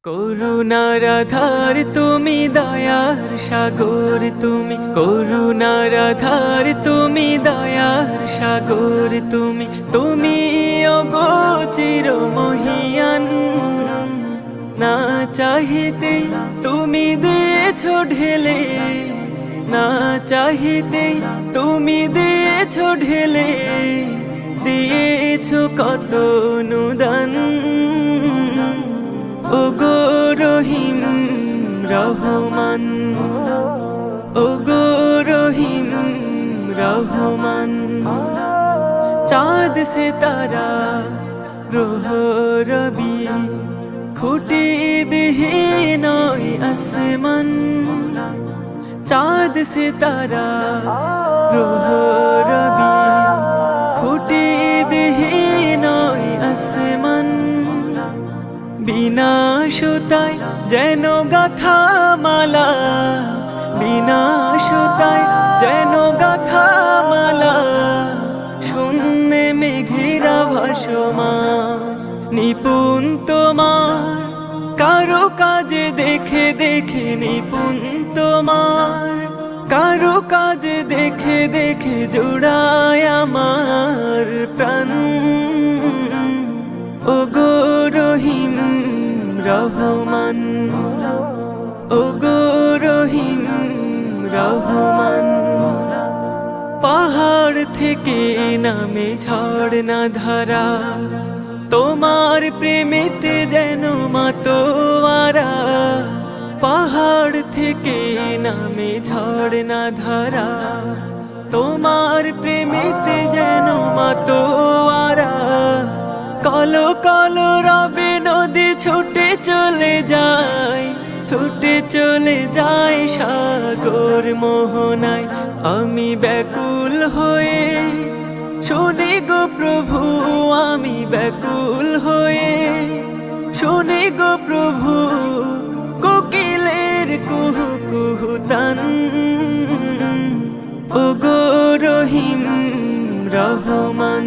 করুণার আধার তুমি, দয়ার সাগর তুমি, করুণার আধার তুমি, দয়ার সাগর তুমি, তুমি ওগো চির মহিয়ান। না চাহিতে তুমি দিয়েছো ঢেলে, না চাহিতে তুমি দিয়েছো ঢেলে, দিয়েছো কত অনুদান। ওগো রহিম রহমান, ওগো রহিম রহমান। চাঁদ সে তারা গ্রহ রবি, খুঁটি বিহীন আসমান। চাঁদ সে তারা গ্রহ রবি, খুঁটি বিহীন আসমান। বিনা সুতায় যেন গাথা মালা, বিনা সুতায় যেন গাথা মালা। শূন্যে মেঘেরা ভাসমান, নিপুণ তোমার কারো কাজে দেখে দেখে, নিপুণ তোমার কারো কাজে দেখে দেখে, জোড়ায় আমার প্রাণ। ওগো রহিম রহমান, ওগো রহিম রহমান। পাহাড় থেকে নামে ঝর্ণা ধারা, তোমার প্রেমেতে যেন মাতোয়ারা। পাহাড় থেকে নামে ঝর্ণা ধারা, তোমার প্রেমেতে যেন মাতোয়ারা। কালো কালো রবে নদী ছুটে চলে যায়, ছুটে চলে যায় সাগর মোহনায়। আমি ব্যাকুল হয়ে শুনি গো প্রভু, আমি ব্যাকুল হয়ে শুনি গো প্রভু, কোকিলের কুহু কুহু তান। ওগো রহিম রহমান,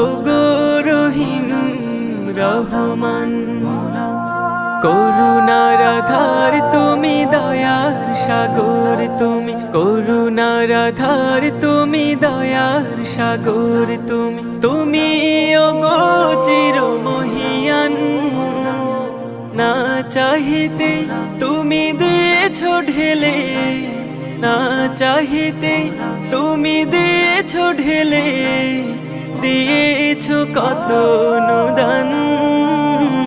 ওগো রহিম রহমান। করুণার আধার তুমি, দয়ার সাগর তুমি, করুণার আধার তুমি, দয়ার সাগর তুমি, তুমি ওগো চির মহিয়ান। না চাহিতে তুমি দিয়েছো ঢেলে, না চাহিতে তুমি দিয়েছো ঢেলে, দিয়েছো কত অনুদান।